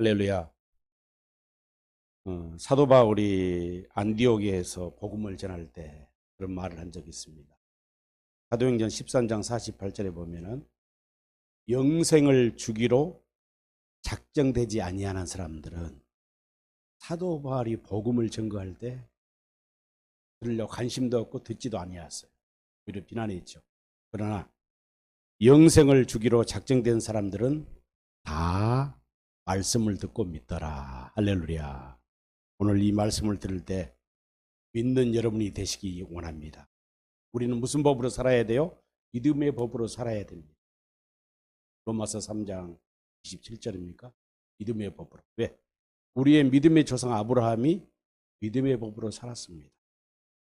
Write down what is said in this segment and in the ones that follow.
할렐루야. 사도 바울이 안디옥에서 복음을 전할 때 그런 말을 한 적이 있습니다. 사도행전 13장 48절에 보면은 영생을 주기로 작정되지 아니하는 사람들은 사도 바울이 복음을 전거할 때 들으려 관심도 없고 듣지도 아니하였어요. 오히려 비난했죠. 그러나 영생을 주기로 작정된 사람들은 다 말씀을 듣고 믿더라. 할렐루야. 오늘 이 말씀을 들을 때 믿는 여러분이 되시기 원합니다. 우리는 무슨 법으로 살아야 돼요? 믿음의 법으로 살아야 됩니다. 로마서 3장 27절입니까? 믿음의 법으로. 왜? 우리의 믿음의 조상 아브라함이 믿음의 법으로 살았습니다.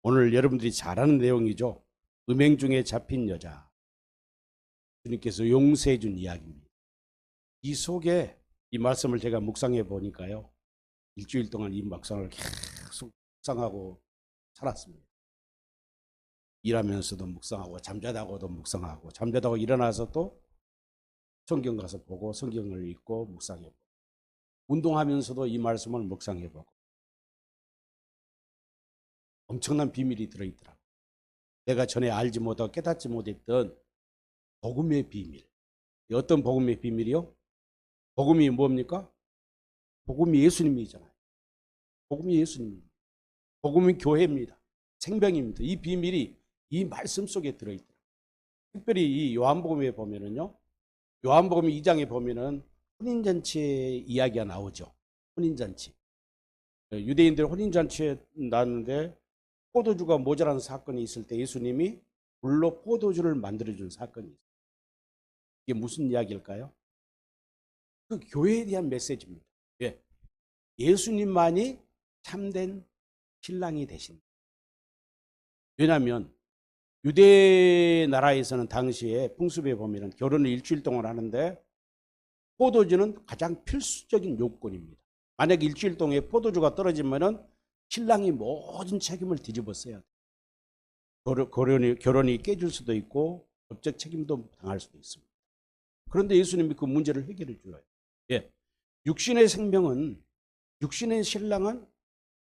오늘 여러분들이 잘 아는 내용이죠. 음행 중에 잡힌 여자. 주님께서 용서해 준 이야기입니다. 이 속에 이 말씀을 제가 묵상해 보니까요. 일주일 동안 이 묵상을 계속 묵상하고 살았습니다. 일하면서도 묵상하고 잠자다가도 묵상하고 잠자다가 일어나서 또 성경 가서 보고 성경을 읽고 묵상해보고 운동하면서도 이 말씀을 묵상해보고 엄청난 비밀이 들어있더라고요. 내가 전에 알지 못하고 깨닫지 못했던 복음의 비밀. 어떤 복음의 비밀이요? 복음이 뭡니까? 복음이 예수님이잖아요. 복음이 예수님입니다. 복음이 교회입니다. 생명입니다. 이 비밀이 이 말씀 속에 들어있더라고요. 특별히 이 요한복음에 보면은요. 요한복음 2장에 보면은 혼인잔치의 이야기가 나오죠. 혼인잔치. 유대인들 혼인잔치에 나왔는데 포도주가 모자란 사건이 있을 때 예수님이 불로 포도주를 만들어준 사건이 있어요. 이게 무슨 이야기일까요? 그 교회에 대한 메시지입니다. 왜? 예수님만이 참된 신랑이 되신다. 왜냐하면 유대 나라에서는 당시에 풍습에 보면 결혼을 일주일 동안 하는데 포도주는 가장 필수적인 요건입니다. 만약 일주일 동안에 포도주가 떨어지면 신랑이 모든 책임을 뒤집어 써야 돼요. 결혼이 깨질 수도 있고 법적 책임도 당할 수도 있습니다. 그런데 예수님이 그 문제를 해결해 줘요. 예. 육신의 생명은 육신의 신랑은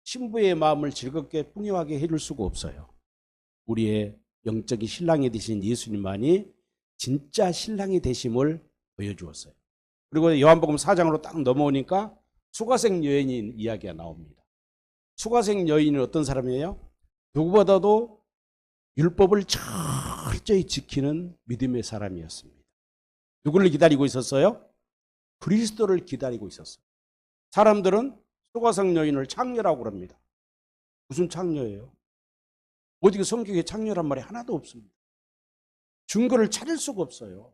신부의 마음을 즐겁게 풍요하게 해줄 수가 없어요. 우리의 영적인 신랑이 되신 예수님만이 진짜 신랑이 되심을 보여주었어요. 그리고 요한복음 4장으로 딱 넘어오니까 수가생 여인인 이야기가 나옵니다. 수가생 여인은 어떤 사람이에요? 누구보다도 율법을 철저히 지키는 믿음의 사람이었습니다. 누구를 기다리고 있었어요? 그리스도를 기다리고 있었어요. 사람들은 수가성 여인을 창녀라고 합니다. 무슨 창녀예요? 어디 성경에 창녀란 말이 하나도 없습니다. 증거를 찾을 수가 없어요.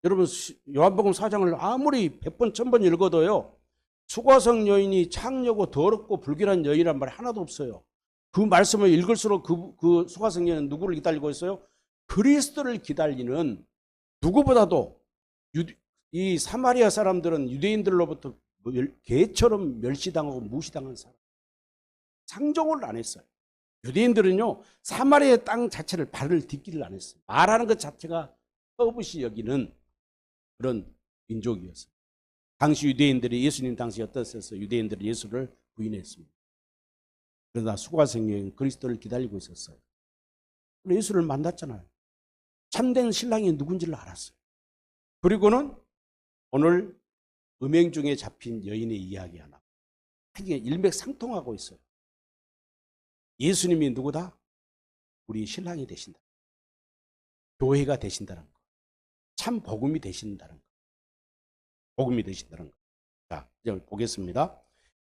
여러분 요한복음 4장을 아무리 100번 1000번 읽어도요. 수가성 여인이 창녀고 더럽고 불결한 여인이란 말이 하나도 없어요. 그 말씀을 읽을수록 그 수가성 여인은 누구를 기다리고 있어요? 그리스도를 기다리는 누구보다도 이 사마리아 사람들은 유대인들로부터 개처럼 멸시당하고 무시당한 사람. 상종을 안 했어요. 유대인들은요, 사마리아 땅 자체를 발을 딛기를 안 했어요. 말하는 것 자체가 터부시 여기는 그런 민족이었어요. 당시 유대인들이 예수님 당시 어땠어요? 유대인들이 예수를 부인했습니다. 그러나 수가성 여인 그리스도를 기다리고 있었어요. 예수를 만났잖아요. 참된 신랑이 누군지를 알았어요. 그리고는 오늘 음행 중에 잡힌 여인의 이야기 하나. 이게 일맥상통하고 있어요. 예수님이 누구다? 우리 신랑이 되신다. 교회가 되신다는 거. 참 복음이 되신다는 거. 복음이 되신다는 거. 자, 이제 보겠습니다.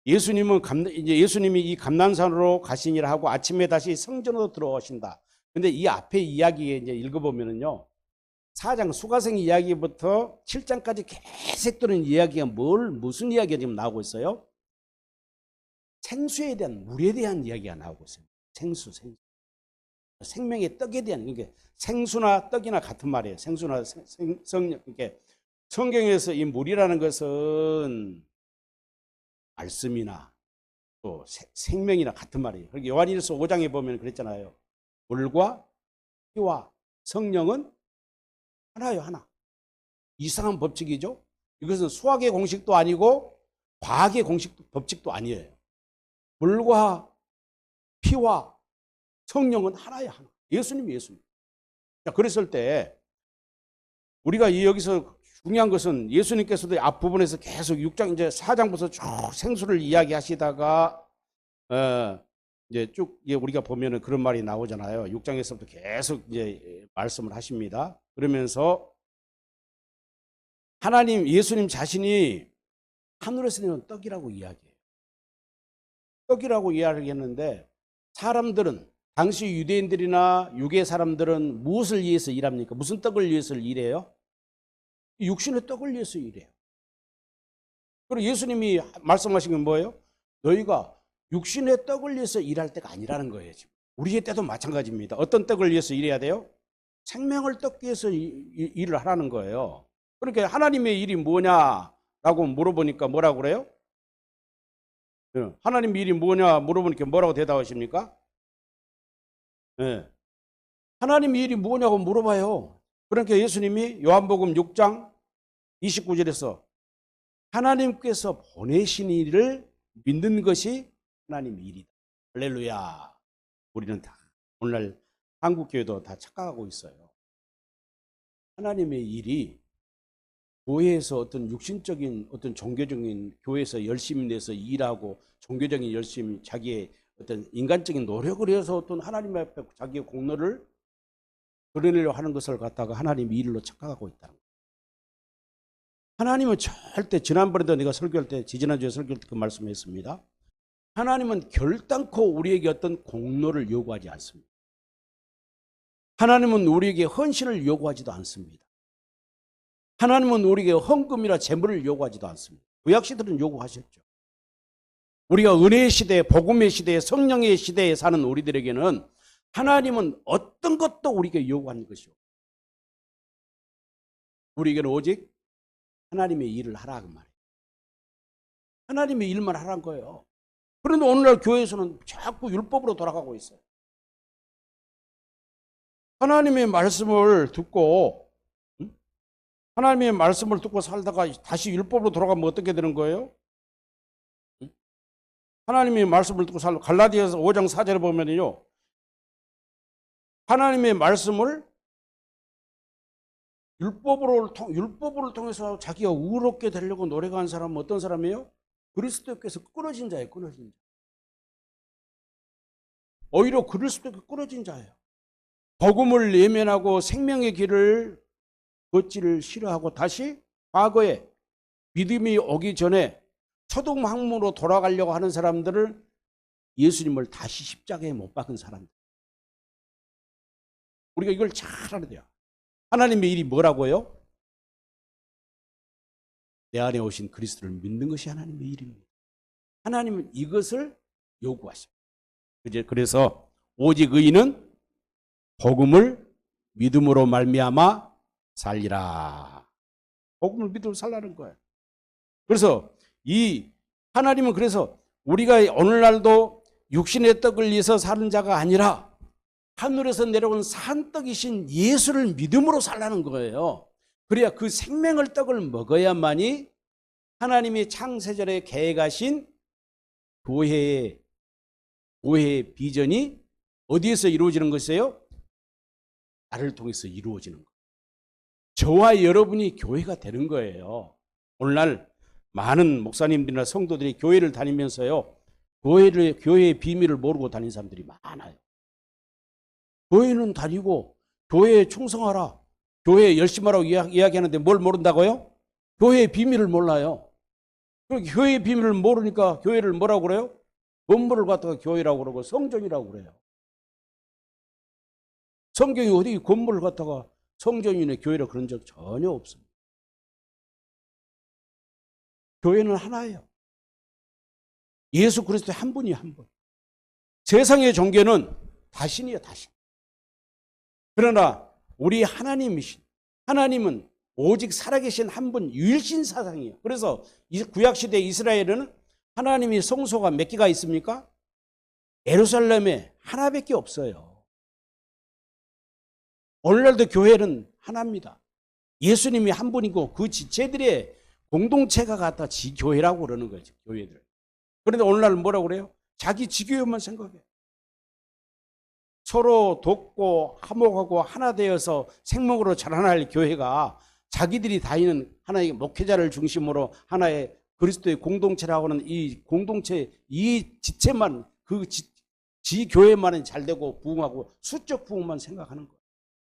이제 예수님이 이 감난산으로 가시니라 하고 아침에 다시 성전으로 들어오신다. 근데 이 앞에 이야기에 이제 읽어보면은요. 4장 수가성 이야기부터 7장까지 계속 들은 이야기가 무슨 이야기가 지금 나오고 있어요? 생수에 대한, 물에 대한 이야기가 나오고 있어요. 생수. 생명의 떡에 대한, 이게 생수나 떡이나 같은 말이에요. 생수나 성령. 이렇게 성경에서 이 물이라는 것은 말씀이나 또 생명이나 같은 말이에요. 그러니까 요한일서 5장에 보면 그랬잖아요. 물과 피와 성령은 하나요, 하나. 이상한 법칙이죠. 이것은 수학의 공식도 아니고 과학의 공식도 법칙도 아니에요. 물과 피와 성령은 하나야, 하나. 예수님. 자, 그랬을 때 우리가 여기서 중요한 것은 예수님께서도 앞부분에서 계속 6장 이제 4장부터 쭉 생수를 이야기하시다가 이제 쭉 우리가 보면은 그런 말이 나오잖아요. 6장에서부터 계속 이제 말씀을 하십니다. 그러면서 하나님, 예수님 자신이 하늘에서 내려온 떡이라고 이야기해요. 떡이라고 이야기했는데 사람들은 당시 유대인들이나 유괴 사람들은 무엇을 위해서 일합니까? 무슨 떡을 위해서 일해요? 육신의 떡을 위해서 일해요. 그리고 예수님이 말씀하신 건 뭐예요? 너희가 육신의 떡을 위해서 일할 때가 아니라는 거예요. 지금. 우리의 때도 마찬가지입니다. 어떤 떡을 위해서 일해야 돼요? 생명을 떡기 위해서 일을 하라는 거예요. 그러니까 하나님의 일이 뭐냐라고 물어보니까 뭐라고 그래요? 하나님의 일이 뭐냐 물어보니까 뭐라고 대답하십니까? 네. 하나님의 일이 뭐냐고 물어봐요. 그러니까 예수님이 요한복음 6장 29절에서 하나님께서 보내신 일을 믿는 것이 하나님의 일이다. 할렐루야. 우리는 다 오늘날 한국교회도 다 착각하고 있어요. 하나님의 일이 교회에서 어떤 육신적인 어떤 종교적인 교회에서 열심히 내서 일하고 종교적인 열심히 자기의 어떤 인간적인 노력을 해서 어떤 하나님 앞에 자기의 공로를 드러내려고 하는 것을 갖다가 하나님의 일로 착각하고 있다는 거예요. 하나님은 절대, 지난번에도 내가 설교할 때, 지지난주에 설교할 때 그 말씀했습니다. 하나님은 결단코 우리에게 어떤 공로를 요구하지 않습니다. 하나님은 우리에게 헌신을 요구하지도 않습니다. 하나님은 우리에게 헌금이나 재물을 요구하지도 않습니다. 구약시대는 요구하셨죠. 우리가 은혜의 시대, 복음의 시대, 성령의 시대에 사는 우리들에게는 하나님은 어떤 것도 우리에게 요구하는 것이요. 우리에게는 오직 하나님의 일을 하라 그 말이에요. 하나님의 일만 하라는 거예요. 그런데 오늘날 교회에서는 자꾸 율법으로 돌아가고 있어요. 하나님의 말씀을 듣고 하나님의 말씀을 듣고 살다가 다시 율법으로 돌아가면 어떻게 되는 거예요? 하나님의 말씀을 듣고 살다 갈라디아서 5장 4절에 보면요, 하나님의 말씀을 율법으로 통해서 자기가 의롭게 되려고 노력한 사람은 어떤 사람이에요? 그리스도께서 끊어진 자예요. 끊어진 자. 오히려 그리스도께 끊어진 자예요. 복음을 예면하고 생명의 길을 걷지를 싫어하고 다시 과거에 믿음이 오기 전에 초등학문으로 돌아가려고 하는 사람들을 예수님을 다시 십자가에 못 박은 사람들. 우리가 이걸 잘 알아야 돼요. 하나님의 일이 뭐라고요? 내 안에 오신 그리스도를 믿는 것이 하나님의 일입니다. 하나님은 이것을 요구하십니다. 그래서 오직 의인은 복음을 믿음으로 말미암아 살리라. 복음을 믿음으로 살라는 거예요. 그래서 이 하나님은 그래서 우리가 오늘날도 육신의 떡을 위해서 사는 자가 아니라 하늘에서 내려온 산떡이신 예수를 믿음으로 살라는 거예요. 그래야 그 생명을 떡을 먹어야만이 하나님이 창세절에 계획하신 교회의 비전이 어디에서 이루어지는 것이에요? 나를 통해서 이루어지는 거예요. 저와 여러분이 교회가 되는 거예요. 오늘날 많은 목사님들이나 성도들이 교회를 다니면서요, 교회의 비밀을 모르고 다니는 사람들이 많아요. 교회는 다니고 교회에 충성하라, 교회에 열심히 하라고 이야기하는데 뭘 모른다고요? 교회의 비밀을 몰라요. 교회의 비밀을 모르니까 교회를 뭐라고 그래요? 건물을 갖다가 교회라고 그러고 성전이라고 그래요. 성경이 어디 건물을 갖다가 성전이네 교회라 그런 적 전혀 없습니다. 교회는 하나예요. 예수 그리스도 한 분이 한 분. 세상의 종교는 다신이에요, 다신. 그러나 우리 하나님은 오직 살아계신 한 분 유일신 사상이에요. 그래서 구약시대 이스라엘은 하나님이 성소가 몇 개가 있습니까? 예루살렘에 하나밖에 없어요. 오늘날도 교회는 하나입니다. 예수님이 한 분이고 그 지체들의 공동체가 갖다 지교회라고 그러는 거죠. 교회들. 그런데 오늘날 뭐라고 그래요? 자기 지교회만 생각해. 서로 돕고 화목하고 하나 되어서 생목으로 자라날 교회가 자기들이 다니는 하나의 목회자를 중심으로 하나의 그리스도의 공동체라고 하는 이 공동체 이 지체만 그 지교회만은 잘 되고 부흥하고 수적 부흥만 생각하는 거예요.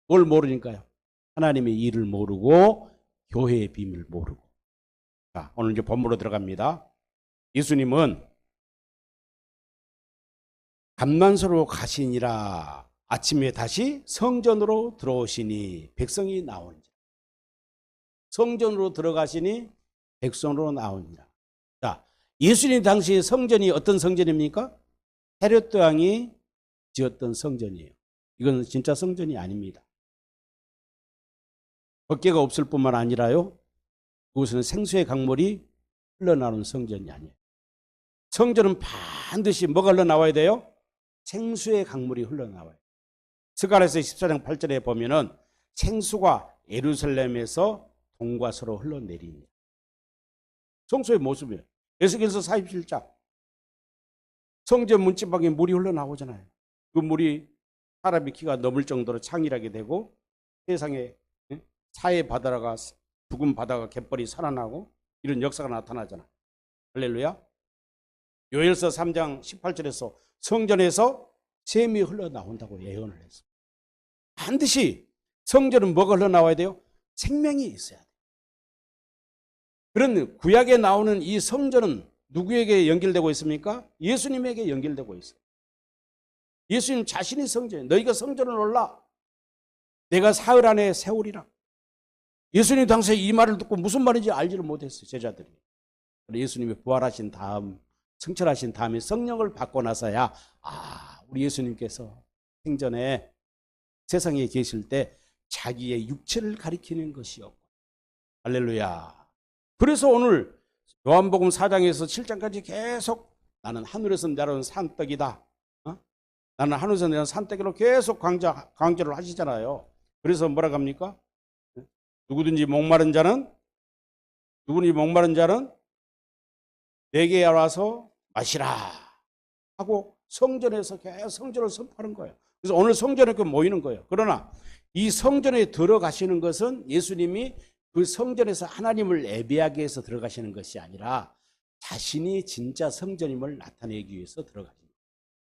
뭘 모르니까요? 하나님의 일을 모르고 교회의 비밀을 모르고. 자, 오늘 이제 본문으로 들어갑니다. 예수님은 감난소로 가시니라. 아침에 다시 성전으로 들어오시니 백성이 나오니라. 성전으로 들어가시니 백성으로 나오니라. 자, 예수님 당시 성전이 어떤 성전입니까? 헤롯 왕이 지었던 성전이에요. 이건 진짜 성전이 아닙니다. 법궤가 없을 뿐만 아니라요, 그곳은 생수의 강물이 흘러나오는 성전이 아니에요. 성전은 반드시 뭐가 흘러나와야 돼요? 생수의 강물이 흘러나와요. 스가랴서 14장 8절에 보면은 생수가 예루살렘에서 동과 서로 흘러내립니다. 성소의 모습이에요. 에스겔서 47장 성전 문지방에 물이 흘러나오잖아요. 그 물이 사람의 키가 넘을 정도로 창일하게 되고 세상에 사해 바다가 죽은 바다가 갯벌이 살아나고 이런 역사가 나타나잖아. 할렐루야. 요엘서 3장 18절에서 성전에서 샘이 흘러나온다고 예언을 했어. 반드시 성전은 뭐가 흘러나와야 돼요? 생명이 있어야 돼요. 그런 구약에 나오는 이 성전은 누구에게 연결되고 있습니까? 예수님에게 연결되고 있어요. 예수님 자신이 성전이에요. 너희가 성전을 올라 내가 사흘 안에 세우리라. 예수님 당시에 이 말을 듣고 무슨 말인지 알지를 못했어요. 제자들이. 예수님이 부활하신 다음 승천하신 다음에 성령을 받고 나서야 우리 예수님께서 생전에 세상에 계실 때 자기의 육체를 가리키는 것이었고. 할렐루야. 그래서 오늘 요한복음 4장에서 7장까지 계속 나는 하늘에서 내려온 산떡이다. 나는 하늘에서 내려온 산떡이로 계속 강조를 하시잖아요. 그래서 뭐라고 합니까? 누구든지 목마른 자는 내게 와서 마시라 하고 성전에서 계속 성전을 선포하는 거예요. 그래서 오늘 성전에 모이는 거예요. 그러나 이 성전에 들어가시는 것은 예수님이 그 성전에서 하나님을 예배하기 위해서 들어가시는 것이 아니라 자신이 진짜 성전임을 나타내기 위해서 들어가시는 거예요.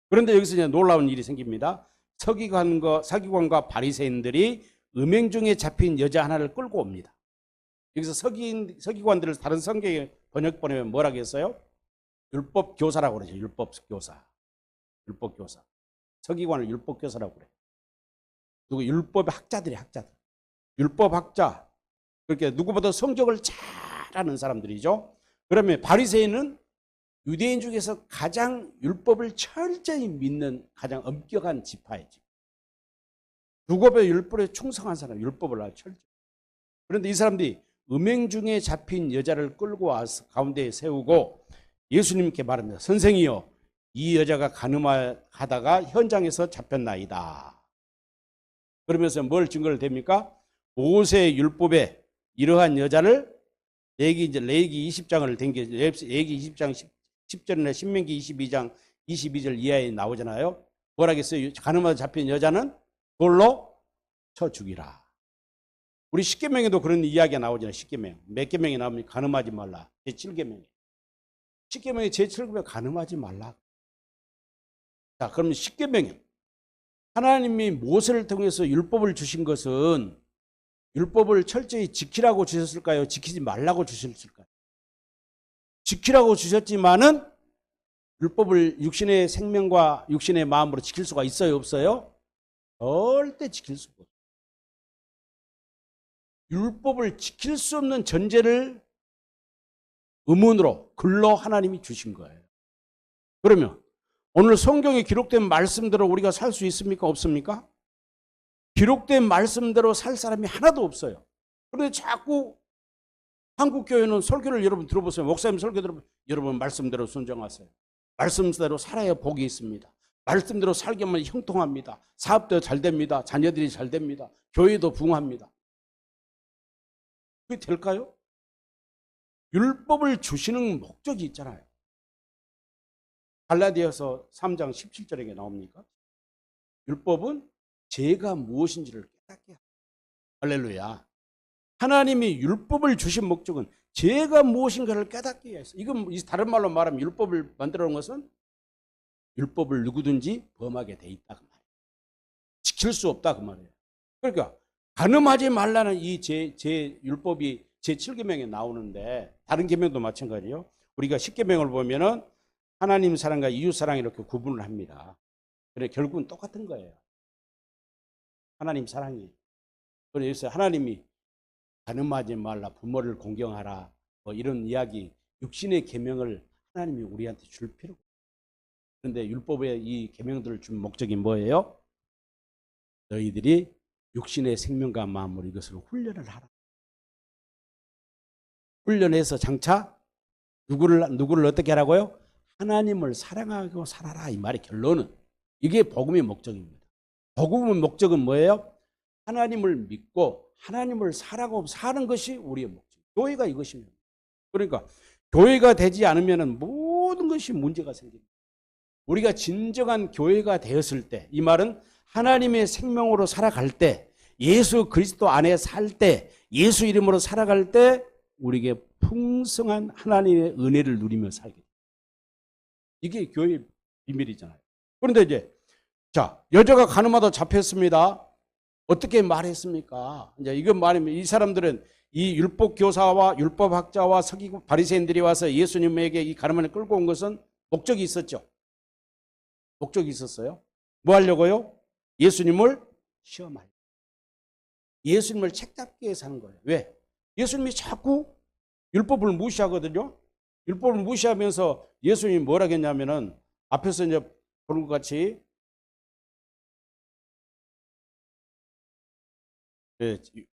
그런데 여기서 이제 놀라운 일이 생깁니다. 서기관과 바리새인들이 음행 중에 잡힌 여자 하나를 끌고 옵니다. 여기서 서기관들을 다른 성경에 번역본에 뭐라고 했어요? 율법교사라고 그러죠. 율법교사. 서기관을 율법교사라고 그래요. 그리고 율법의 학자들이 율법학자. 그렇게 누구보다 성경을 잘 아는 사람들이죠. 그러면 바리새인은 유대인 중에서 가장 율법을 철저히 믿는 가장 엄격한 지파이죠. 누구보다 율법에 충성한 사람, 율법을 아주 철저히. 그런데 이 사람들이 음행 중에 잡힌 여자를 끌고 와서 가운데에 세우고 예수님께 말합니다. 선생이여, 이 여자가 가늠하다가 현장에서 잡혔나이다. 그러면서 뭘 증거를 댑니까? 모세 율법에 이러한 여자를 레위기 20장을 댕겨 레위기 20장 10절이나 신명기 22장 22절 이하에 나오잖아요. 뭐라겠어요? 가늠하다 잡힌 여자는 돌로 쳐 죽이라. 우리 십계명에도 그런 이야기가 나오잖아요. 십계명. 몇 계명이 나오면 가늠하지 말라. 제7계명에. 십계명의 제7계명에 가늠하지 말라. 자, 그러면 십계명에 하나님이 모세를 통해서 율법을 주신 것은 율법을 철저히 지키라고 주셨을까요? 지키지 말라고 주셨을까요? 지키라고 주셨지만은 율법을 육신의 생명과 육신의 마음으로 지킬 수가 있어요, 없어요? 절대 지킬 수가 없어요. 율법을 지킬 수 없는 전제를 의문으로 글로 하나님이 주신 거예요. 그러면 오늘 성경에 기록된 말씀대로 우리가 살 수 있습니까? 없습니까? 기록된 말씀대로 살 사람이 하나도 없어요. 그런데 자꾸 한국교회는 설교를 여러분 들어보세요. 목사님 설교 들어보세요. 여러분 말씀대로 순종하세요. 말씀대로 살아야 복이 있습니다. 말씀대로 살기만 형통합니다. 사업도 잘 됩니다. 자녀들이 잘 됩니다. 교회도 부흥합니다. 그게 될까요? 율법을 주시는 목적이 있잖아요. 갈라디아서 3장 17절에 나옵니까? 율법은 죄가 무엇인지를 깨닫게 합니다. 할렐루야. 하나님이 율법을 주신 목적은 죄가 무엇인가를 깨닫게 해서, 이건 다른 말로 말하면 율법을 만들어 놓은 것은 율법을 누구든지 범하게 돼 있다 그 말이에요. 지킬 수 없다 그 말이에요. 그러니까 간음하지 말라는 이 율법이 제7계명에 나오는데, 다른 계명도 마찬가지예요. 우리가 10계명을 보면은 하나님 사랑과 이웃 사랑 이렇게 구분을 합니다. 그래 결국은 똑같은 거예요. 하나님 사랑이. 그래서 하나님이 간음하지 말라, 부모를 공경하라, 뭐 이런 이야기, 육신의 계명을 하나님이 우리한테 줄 필요가 없어요. 그런데 율법의 이 계명들을 준 목적이 뭐예요? 너희들이 육신의 생명과 마음으로 이것을 훈련을 하라. 훈련해서 장차 누구를 어떻게 하라고요? 하나님을 사랑하고 살아라, 이 말의 결론은. 이게 복음의 목적입니다. 복음의 목적은 뭐예요? 하나님을 믿고 하나님을 사랑하고 사는 것이 우리의 목적. 교회가 이것입니다. 그러니까 교회가 되지 않으면 모든 것이 문제가 생깁니다. 우리가 진정한 교회가 되었을 때, 이 말은 하나님의 생명으로 살아갈 때, 예수 그리스도 안에 살 때, 예수 이름으로 살아갈 때 우리에게 풍성한 하나님의 은혜를 누리며 살게 됩니다. 이게 교회의 비밀이잖아요. 그런데 이제 여자가 간음하다 잡혔습니다. 어떻게 말했습니까? 이제 이건 말하면 이 사람들은 이 율법 교사와 율법 학자와 서기관 바리새인들이 와서 예수님에게 이 간음을 끌고 온 것은 목적이 있었죠. 목적이 있었어요. 뭐 하려고요? 예수님을 시험하려고. 예수님을 책잡게 해서 하는 거예요. 왜? 예수님이 자꾸 율법을 무시하거든요. 율법을 무시하면서 예수님이 뭐라 했냐면은, 앞에서 이제 보는 것 같이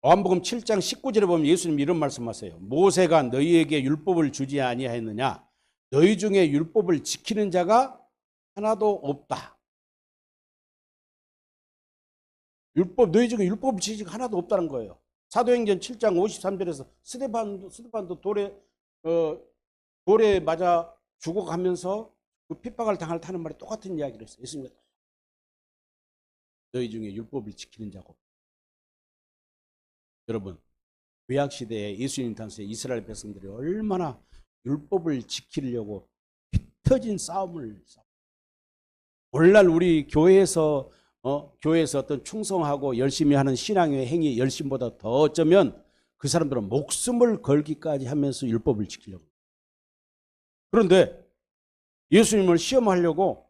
요한복음 7장 19절에 보면 예수님이 이런 말씀하세요. 모세가 너희에게 율법을 주지 아니하였느냐? 너희 중에 율법을 지키는 자가 하나도 없다. 너희 중에 율법을 지키는 자가 하나도 없다는 거예요. 사도행전 7장 53절에서 스데반도 돌에 맞아 죽어가면서 그 핍박을 당할 타는 말이 똑같은 이야기를 했어요. 예수님이 너희 중에 율법을 지키는 자고. 여러분, 구약시대에 예수님 당시에 이스라엘 백성들이 얼마나 율법을 지키려고 피 터진 싸움을 싸워. 오늘날 우리 교회에서 어떤 충성하고 열심히 하는 신앙의 행위 열심보다 더 어쩌면 그 사람들은 목숨을 걸기까지 하면서 율법을 지키려고. 그런데 예수님을 시험하려고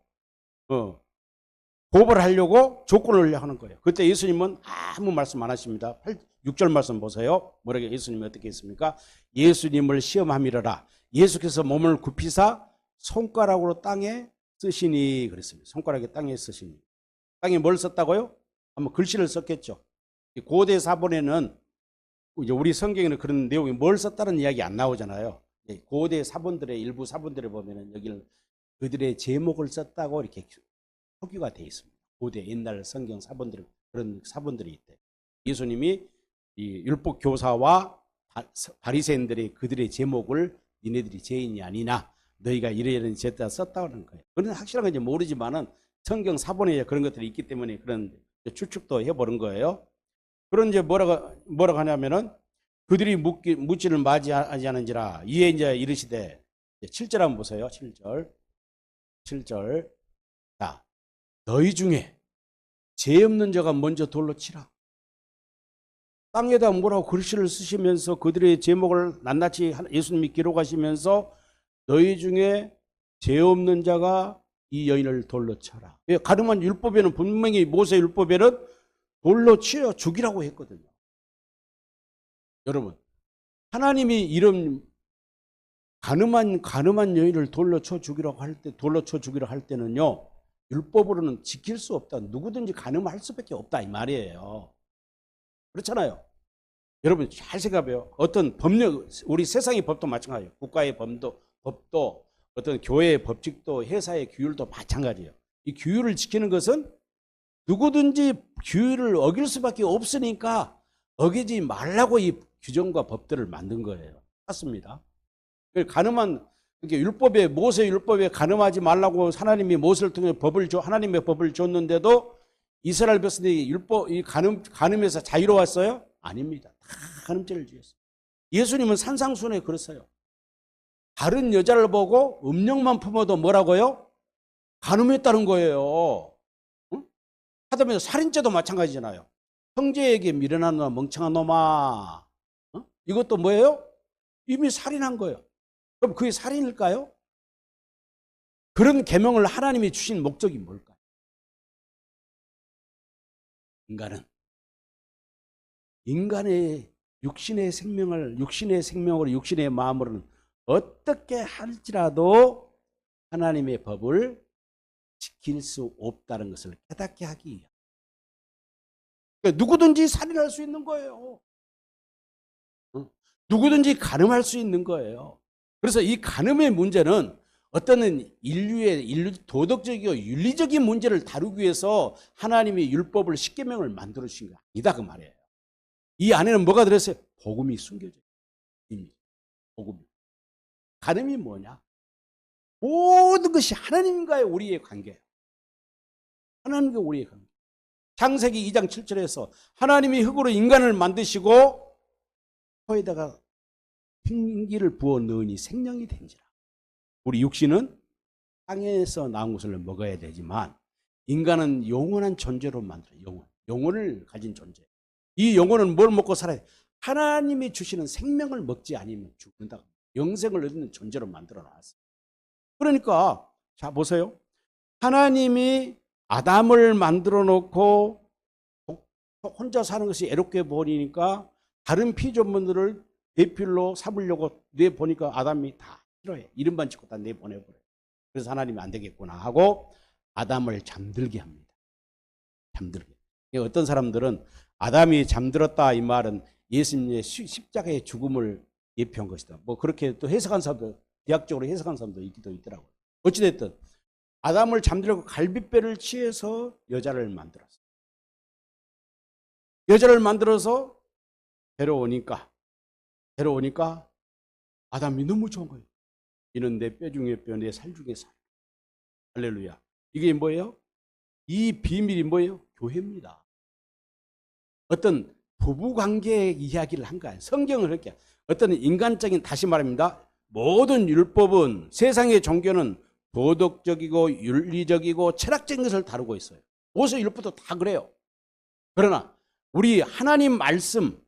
고발하려고 조건을 하는 거예요. 그때 예수님은 아무 말씀 안 하십니다. 6절 말씀 보세요. 뭐라고 예수님이 어떻게 했습니까? 예수님을 시험함이러라. 예수께서 몸을 굽히사 손가락으로 땅에 쓰시니 그랬습니다. 손가락에 땅에 쓰시니. 땅에 뭘 썼다고요? 한번 글씨를 썼겠죠. 고대 사본에는, 이제 우리 성경에는 그런 내용이 뭘 썼다는 이야기 안 나오잖아요. 고대 사본들의 일부 사본들에 보면은 여기를 그들의 제목을 썼다고 이렇게 표기가 되어 있습니다. 고대 옛날 성경 사본들, 그런 사본들이 있대. 예수님이 이 율법 교사와 바리새인들의 그들의 제목을 니네들이 죄인이 아니나 너희가 이러이러한 죄다 썼다는 거예요. 그건 확실한 건지 모르지만은 성경 사본에 그런 것들이 있기 때문에 그런 추측도 해보는 거예요. 그런 이제 뭐라고 하냐면은 그들이 묻지를 맞이하지 않은지라 이에 이제 이르시되, 7절 한번 보세요. 7절. 자, 너희 중에 죄 없는 자가 먼저 돌로 치라. 땅에다 뭐라고 글씨를 쓰시면서 그들의 제목을 낱낱이 예수님이 기록하시면서 너희 중에 죄 없는 자가 이 여인을 돌로 쳐라. 가늠한 율법에는 분명히 모세 율법에는 돌로 치어 죽이라고 했거든요. 여러분, 하나님이 이런 가늠한 여인을 돌로 쳐 죽이라고 할 때는요, 율법으로는 지킬 수 없다. 누구든지 가늠할 수밖에 없다 이 말이에요. 그렇잖아요. 여러분 잘 생각해요. 어떤 법령, 우리 세상의 법도 마찬가지예요. 국가의 법도 어떤 교회의 법칙도 회사의 규율도 마찬가지예요. 이 규율을 지키는 것은 누구든지 규율을 어길 수밖에 없으니까 어기지 말라고 이 규정과 법들을 만든 거예요. 맞습니다. 가늠한 이렇게 율법에 모세 율법에 가늠하지 말라고 하나님이 모세를 통해 하나님의 법을 줬는데도 이스라엘 백성들이 이 가늠에서 자유로웠어요? 아닙니다. 다 가늠죄를 지었어요. 예수님은 산상수훈에 그랬어요. 다른 여자를 보고 음욕만 품어도 뭐라고요? 가늠했다는 거예요. 응? 하다면서 살인죄도 마찬가지잖아요. 형제에게 미련한 멍청한 놈아. 이것도 뭐예요? 이미 살인한 거예요. 그럼 그게 살인일까요? 그런 계명을 하나님이 주신 목적이 뭘까요? 인간의 육신의 생명으로 육신의 마음으로는 어떻게 할지라도 하나님의 법을 지킬 수 없다는 것을 깨닫게 하기 위해 그러니까 누구든지 살인할 수 있는 거예요. 누구든지 간음할 수 있는 거예요. 그래서 이 간음의 문제는 어떤 인류 도덕적이고 윤리적인 문제를 다루기 위해서 하나님이 율법을 십계명을 만들어 주신 게 아니다 그 말이에요. 이 안에는 뭐가 들었어요? 복음이 숨겨져 있습니다. 복음. 간음이 뭐냐? 모든 것이 하나님과의 우리의 관계예요. 하나님과 우리의 관계. 창세기 2장 7절에서 하나님이 흙으로 인간을 만드시고 코에다가 생기를 부어 넣으니 생명이 된지라. 우리 육신은 땅에서 나온 것을 먹어야 되지만 인간은 영원한 존재로 만들어요. 영혼을 가진 존재. 이 영혼은 뭘 먹고 살아야 돼? 하나님이 주시는 생명을 먹지 않으면 죽는다. 영생을 얻는 존재로 만들어 놨어요. 그러니까 자 보세요. 하나님이 아담을 만들어 놓고 혼자 사는 것이 애롭게 보이니까 다른 피조물들을 대필로 삼으려고 내보니까 아담이 다 싫어해. 이름만 짓고 다 내보내버려요. 그래서 하나님이 안 되겠구나 하고 아담을 잠들게 합니다. 잠들게. 어떤 사람들은 아담이 잠들었다 이 말은 예수님의 십자가의 죽음을 예표한 것이다. 뭐 그렇게 또 해석한 사람도 대학적으로 해석한 사람도 있기도 있더라고요. 어찌됐든 아담을 잠들고 갈빗배를 취해서 여자를 만들었어요. 여자를 만들어서 데려오니까 아담이 너무 좋은 거예요. 이는 내 뼈 중에 뼈, 내 살 중에 살. 할렐루야. 이게 뭐예요? 이 비밀이 뭐예요? 교회입니다. 어떤 부부관계의 이야기를 한 거예요. 성경을 이렇게 어떤 인간적인 다시 말합니다. 모든 율법은 세상의 종교는 도덕적이고 윤리적이고 철학적인 것을 다루고 있어요. 모세 율법도 다 그래요. 그러나 우리 하나님 말씀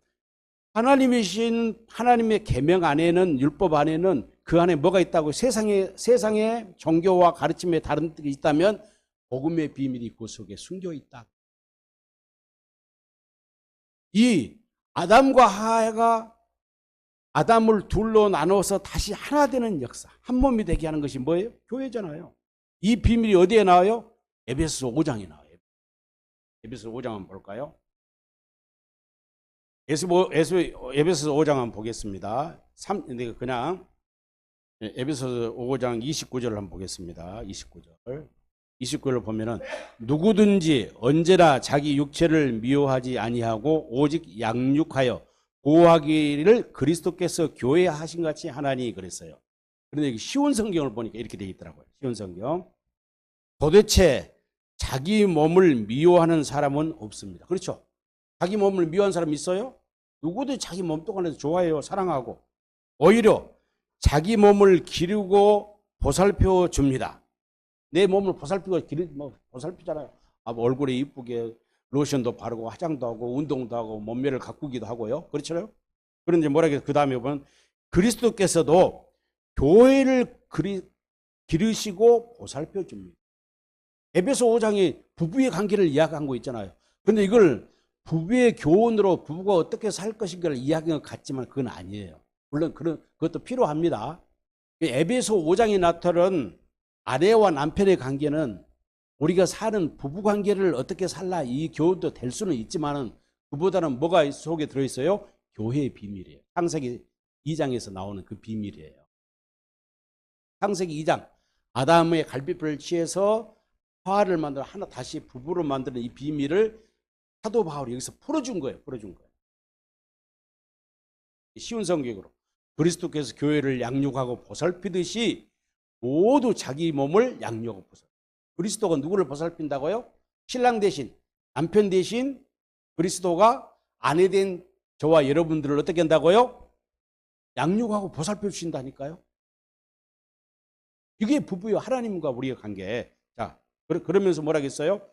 하나님이신 하나님의 계명 안에는 율법 안에는 그 안에 뭐가 있다고 세상의 종교와 가르침에 다른 뜻이 있다면 복음의 비밀이 그 속에 숨겨 있다. 이 아담과 하와가 아담을 둘로 나눠서 다시 하나 되는 역사, 한 몸이 되게 하는 것이 뭐예요? 교회잖아요. 이 비밀이 어디에 나와요? 에베소서 5장에 나와요. 에베소서 5장 한번 볼까요? 에베소서 5장 한번 보겠습니다. 그냥 에베소서 5장 29절을 한번 보겠습니다. 29절을 보면은 누구든지 언제나 자기 육체를 미워하지 아니하고 오직 양육하여 보호하기를 그리스도께서 교회에 하신 같이 하나니 그랬어요. 그런데 쉬운 성경을 보니까 이렇게 되어 있더라고요. 쉬운 성경. 도대체 자기 몸을 미워하는 사람은 없습니다. 그렇죠? 자기 몸을 미워하는 사람 있어요? 누구도 자기 몸뚱아리에서 좋아해요. 사랑하고. 오히려 자기 몸을 기르고 보살펴 줍니다. 내 몸을 보살피잖아요. 얼굴에 이쁘게 로션도 바르고 화장도 하고 운동도 하고 몸매를 가꾸기도 하고요. 그렇죠? 그런데 그 다음에 보면 그리스도께서도 교회를 기르시고 보살펴 줍니다. 에베소 5장이 부부의 관계를 이야기한 거 있잖아요. 그런데 이걸 부부의 교훈으로 부부가 어떻게 살 것인가를 이야기한 것 같지만 그건 아니에요. 물론 그것도 필요합니다. 에베소 5장에 나타난 아내와 남편의 관계는 우리가 사는 부부관계를 어떻게 살라 이 교훈도 될 수는 있지만 그보다는 뭐가 속에 들어있어요? 교회의 비밀이에요. 창세기 2장에서 나오는 그 비밀이에요. 창세기 2장 아담의 갈빗불을 취해서 화를 만들어 하나 다시 부부로 만드는 이 비밀을 사도 바울이 여기서 풀어준 거예요. 쉬운 성격으로. 그리스도께서 교회를 양육하고 보살피듯이 모두 자기 몸을 양육하고 보살펴. 그리스도가 누구를 보살핀다고요? 신랑 대신, 남편 대신 그리스도가 아내 된 저와 여러분들을 어떻게 한다고요? 양육하고 보살펴 주신다니까요. 이게 부부요, 하나님과 우리의 관계. 자, 그러면서 뭐라 했어요?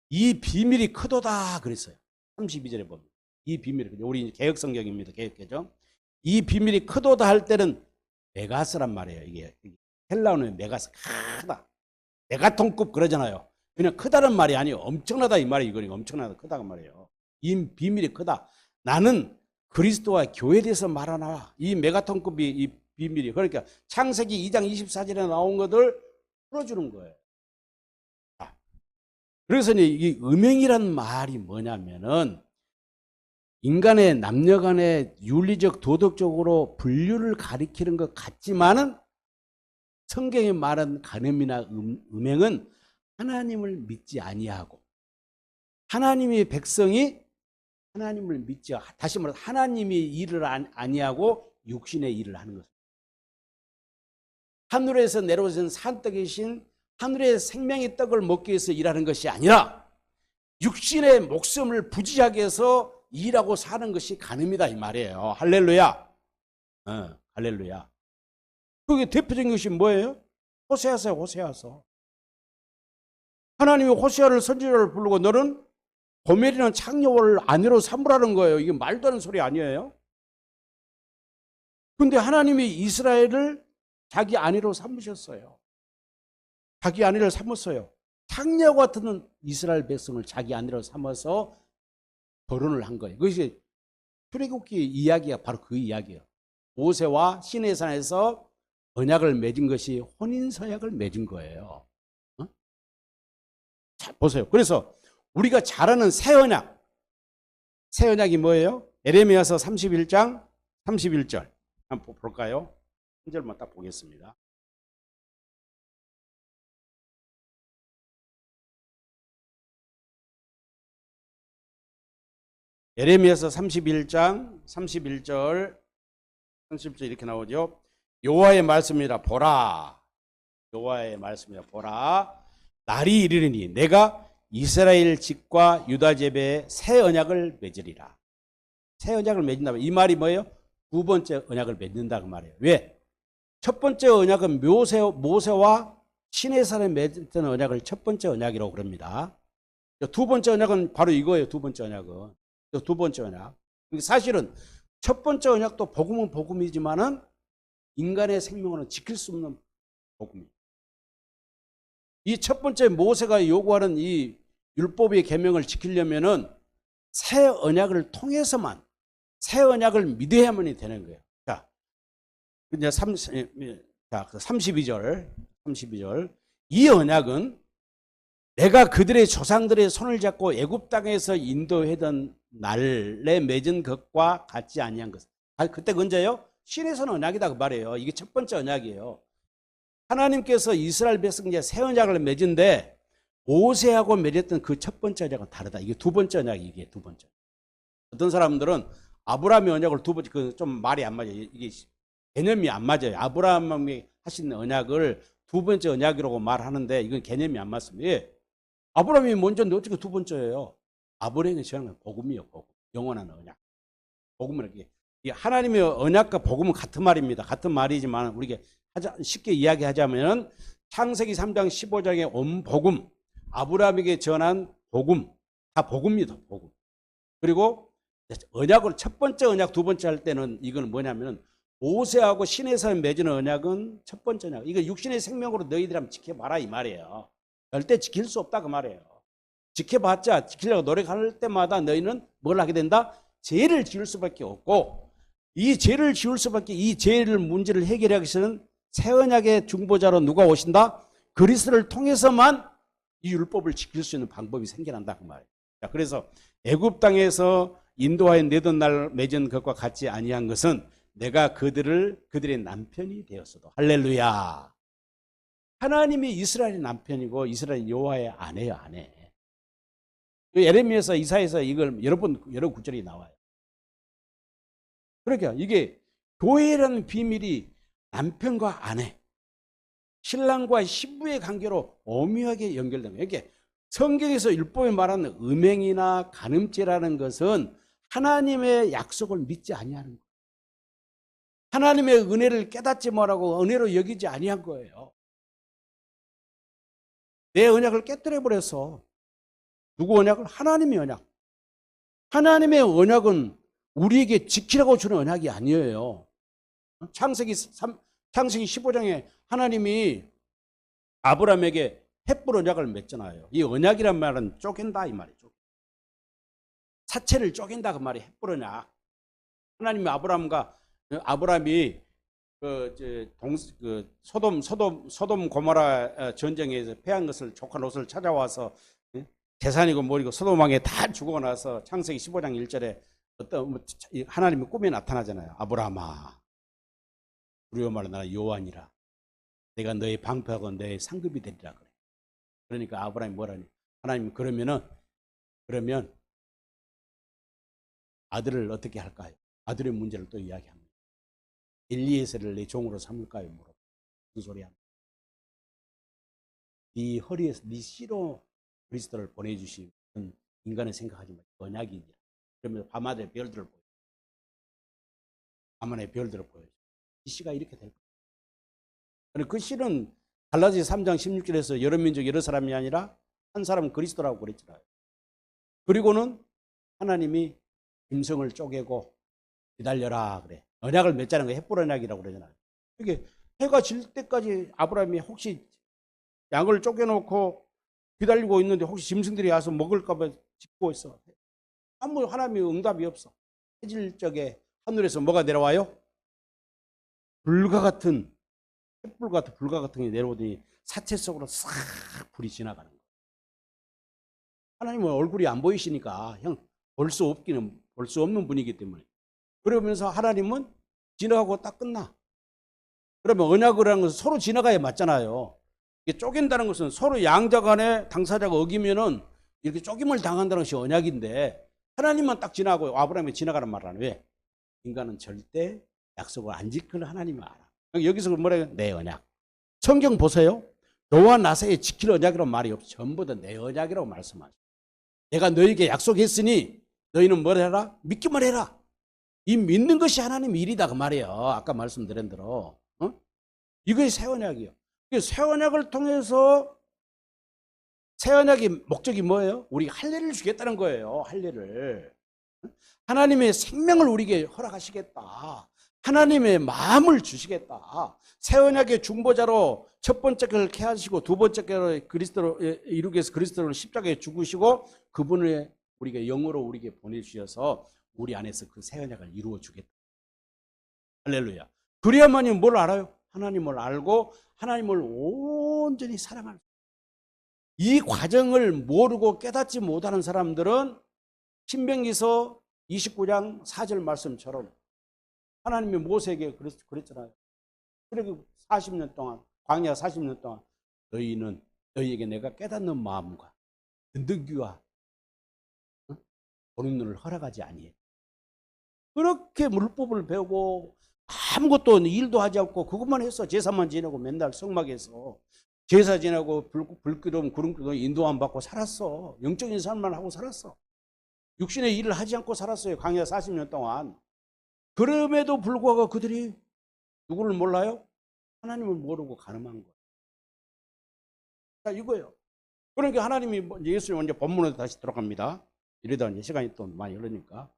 이 비밀이 크도다 그랬어요. 32절에 보면. 이 비밀이, 우리 개혁성경입니다. 개혁개정. 이 비밀이 크도다 할 때는 메가스란 말이에요. 이게 헬라어는 메가스, 크다. 메가톤급 그러잖아요. 그냥 크다는 말이 아니에요. 엄청나다 이 말이 이거니까 엄청나다 크다가 말이에요. 이 비밀이 크다. 나는 그리스도와 교회에 대해서 말하나. 이 메가톤급이 이 비밀이. 그러니까 창세기 2장 24절에 나온 것들 풀어주는 거예요. 그래서 이 음행이란 말이 뭐냐면은 인간의 남녀 간의 윤리적 도덕적으로 분류를 가리키는 것 같지만은 성경에 말한 간음이나 음행은 하나님을 믿지 아니하고 하나님의 백성이 하나님을 믿지, 다시 말해서 하나님이 일을 아니하고 육신의 일을 하는 것입니다. 하늘에서 내려오신 산떡이신 하늘의 생명의 떡을 먹기 위해서 일하는 것이 아니라 육신의 목숨을 부지하게 해서 일하고 사는 것이 간음이다 이 말이에요. 할렐루야. 할렐루야. 그게 대표적인 것이 뭐예요? 호세아서요, 호세아서. 하나님이 호세아를 선지자를 부르고 너는 고멜이라는 창녀를 아내로 삼으라는 거예요. 이게 말도 안 되는 소리 아니에요? 근데 하나님이 이스라엘을 자기 아내로 삼으셨어요. 자기 아내를 삼았어요. 창녀 같은 이스라엘 백성을 자기 아내로 삼아서 결혼을 한 거예요. 그것이 출애굽기 이야기가 바로 그 이야기예요. 모세와 시내산에서 언약을 맺은 것이 혼인서약을 맺은 거예요. 자, 보세요. 그래서 우리가 잘 아는 새 언약. 새 언약이 뭐예요? 에레미야서 31장 31절. 한번 볼까요? 한 절만 딱 보겠습니다. 에레미야서 31장 31절 30절 이렇게 나오죠. 여호와의 말씀이라 보라. 여호와의 말씀이라 보라. 날이 이르리니 내가 이스라엘 집과 유다 집에 새 언약을 맺으리라. 새 언약을 맺는다. 이 말이 뭐예요? 두 번째 언약을 맺는다 그 말이에요. 왜? 첫 번째 언약은 모세와 시내산에 맺었던 언약을 첫 번째 언약이라고 그럽니다. 두 번째 언약은 바로 이거예요. 두 번째 언약은. 두 번째 언약. 사실은 첫 번째 언약도 복음은 복음이지만은 인간의 생명은 지킬 수 없는 복음입니다. 이 첫 번째 모세가 요구하는 이 율법의 계명을 지키려면은 새 언약을 통해서만 새 언약을 믿어야만이 되는 거예요. 자, 이제 32절. 이 언약은 내가 그들의 조상들의 손을 잡고 애굽 땅에서 인도하던 날에 맺은 것과 같지 아니한 것. 그때 언제요? 신에서는 언약이다 그 말이에요. 이게 첫 번째 언약이에요. 하나님께서 이스라엘 백성에게 새 언약을 맺은데 모세하고 맺었던 그 첫 번째 언약은 다르다. 이게 두 번째 언약이 이게 두 번째. 어떤 사람들은 아브라함의 언약을 두 번째 좀 말이 안 맞아요. 이게 개념이 안 맞아요. 아브라함이 하신 언약을 두 번째 언약이라고 말하는데 이건 개념이 안 맞습니다. 예. 아브라함이 먼저인데 어떻게 두 번째예요? 아브라함이 전한 복음이요, 복음. 영원한 언약. 복음은 이게 하나님의 언약과 복음은 같은 말입니다. 같은 말이지만 우리가 쉽게 이야기하자면 창세기 3장 15장의 온 복음, 아브라함에게 전한 복음, 다 복음입니다. 복음. 그리고 언약을 첫 번째 언약, 두 번째 할 때는 이건 뭐냐면 모세하고 시내에서 맺은 언약은 첫 번째 언약. 이거 육신의 생명으로 너희들 한번 지켜봐라 이 말이에요. 절대 지킬 수 없다 그 말이에요. 지켜봤자 지키려고 노력할 때마다 너희는 뭘 하게 된다? 죄를 지을 수밖에 없고 이 죄를 지을 수밖에 이 죄를 문제를 해결하기 위해서는 새 언약의 중보자로 누가 오신다? 그리스도를 통해서만 이 율법을 지킬 수 있는 방법이 생겨난다 그 말이에요. 자, 그래서 애굽 땅에서 인도하여 내던 날 맺은 것과 같지 아니한 것은 내가 그들의 남편이 되었어도. 할렐루야. 하나님이 이스라엘의 남편이고 이스라엘 여호와의 아내예요, 아내. 에레미야서 이사야서 이걸 여러 구절이 나와요. 그러니까 이게 교회라는 비밀이 남편과 아내, 신랑과 신부의 관계로 오묘하게 연결된 거예요. 이게 성경에서 율법에 말하는 음행이나 간음죄라는 것은 하나님의 약속을 믿지 아니하는 거예요. 하나님의 은혜를 깨닫지 못하고 은혜로 여기지 아니한 거예요. 내 언약을 깨뜨려 버렸어. 누구 언약을? 하나님의 언약. 하나님의 언약은 우리에게 지키라고 주는 언약이 아니에요. 창세기 15장에 하나님이 아브라함에게 햇불 언약을 맺잖아요. 이 언약이란 말은 쪼갠다 이 말이죠. 사체를 쪼갠다 그 말이 햇불 언약. 하나님이 아브라함이 소돔 고모라 전쟁에서 패한 것을 조카 롯을 찾아와서 재산이고 뭐이고 소돔 왕에 다 죽고 나서 창세기 15장 1절에 하나님이 꿈에 나타나잖아요. 아브라함아, 우리의 말로 나는 여호와니라. 내가 너의 방패하고 너의 상급이 되리라 그래. 그러니까 아브라함이 뭐라니? 하나님 그러면 아들을 어떻게 할까요? 아들의 문제를 또 이야기합니다. 엘리에셀을 내 종으로 삼을까요? 물어. 무슨 소리야? 네 허리에서 네 씨로 그리스도를 보내주신 인간을 생각하지 마. 언약이니라. 그러면서 밤하늘의 별들을 보여. 밤하늘의 별들을 보여. 이 씨가 이렇게 될 거야. 그 씨는 갈라디아 3장 16절에서 여러 민족 여러 사람이 아니라 한 사람은 그리스도라고 그랬잖아요. 그리고는 하나님이 짐승을 쪼개고 기다려라 그래. 언약을 맺자는 거 햇불 언약이라고 그러잖아요. 이게 해가 질 때까지 아브라함이 혹시 양을 쪼개놓고 기다리고 있는데 혹시 짐승들이 와서 먹을까봐 짓고 있어. 아무 하나님의 응답이 없어. 해질 적에 하늘에서 뭐가 내려와요? 불과 같은 햇불 같은 불과 같은 게 내려오더니 사체 속으로 싹 불이 지나가는 거예요. 하나님은 얼굴이 안 보이시니까 볼 수 없는 분이기 때문에. 그러면서 하나님은 지나가고 딱 끝나. 그러면 언약을 하는 것은 서로 지나가야 맞잖아요. 이게 쪼갠다는 것은 서로 양자 간에 당사자가 어기면은 이렇게 쪼김을 당한다는 것이 언약인데 하나님만 딱 지나고 아브라함이 지나가는 말을 하는 왜? 인간은 절대 약속을 안 지키는 하나님을 알아. 여기서 뭐래요? 내 언약. 성경 보세요. 너와 나 사이에 지킬 언약이라는 말이 없어. 전부 다 내 언약이라고 말씀하죠. 내가 너에게 약속했으니 너희는 뭘 해라? 믿기만 해라. 이 믿는 것이 하나님 일이다 그 말이에요. 아까 말씀드린 대로. 이것이 새 언약이에요. 새 언약을 통해서 새 언약의 목적이 뭐예요? 우리가 할례를 주겠다는 거예요. 할례를. 하나님의 생명을 우리에게 허락하시겠다. 하나님의 마음을 주시겠다. 새 언약의 중보자로 첫 번째 걸 이렇게 하시고 두 번째 걸 그리스도로 이루기 위해서 그리스도를 십자가에 죽으시고 그분을 우리가 영으로 우리에게 보내주셔서 우리 안에서 그 새 언약을 이루어 주겠다. 할렐루야. 그래야만이 뭘 알아요? 하나님을 알고 하나님을 온전히 사랑할 이 과정을 모르고 깨닫지 못하는 사람들은 신명기서 29장 4절 말씀처럼 하나님이 모세에게 그랬잖아요. 그리고 40년 동안 광야 40년 동안 너희에게 내가 깨닫는 마음과 듣는 귀와 보는 눈을 허락하지 아니해. 그렇게 물법을 배우고 아무것도 일도 하지 않고 그것만 했어. 제사만 지내고 맨날 성막에서 제사 지내고 불기름 구름기름 인도함 받고 살았어. 영적인 삶만 하고 살았어. 육신의 일을 하지 않고 살았어요. 광야 40년 동안. 그럼에도 불구하고 그들이 누구를 몰라요? 하나님을 모르고 가늠한 거예요. 자, 이거예요. 그러니까 하나님이 예수님 먼저 본문으로 다시 들어갑니다. 이러다 이제 시간이 또 많이 흐르니까.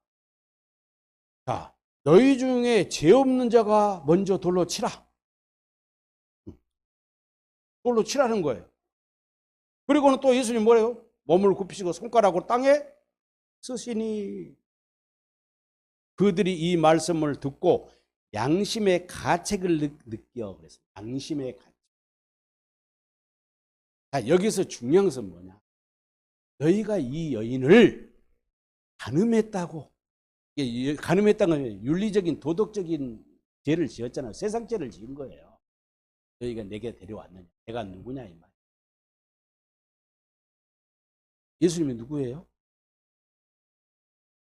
자, 너희 중에 죄 없는 자가 먼저 돌로 치라. 돌로 치라는 거예요. 그리고는 또 예수님 뭐래요? 몸을 굽히시고 손가락으로 땅에 쓰시니 그들이 이 말씀을 듣고 양심의 가책을 느껴 그랬어요. 양심의 가책. 자, 여기서 중요한 것은 뭐냐? 너희가 이 여인을 간음했다고. 간음했다는 건 윤리적인 도덕적인 죄를 지었잖아요. 세상 죄를 지은 거예요. 너희가 내게 데려왔느냐? 내가 누구냐 이 말. 예수님이 누구예요?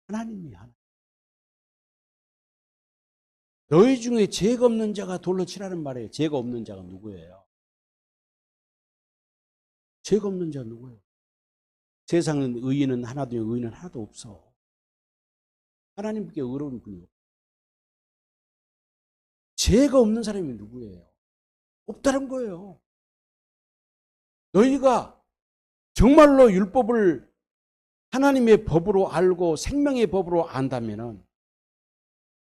하나님이 하나님. 너희 중에 죄가 없는 자가 돌로 치라는 말이에요. 죄가 없는 자가 누구예요? 죄가 없는 자가 누구예요? 세상은 의인은 하나도 의인은 하나도 없어. 하나님께 의로운 분이 없어. 죄가 없는 사람이 누구예요? 없다는 거예요. 너희가 정말로 율법을 하나님의 법으로 알고 생명의 법으로 안다면은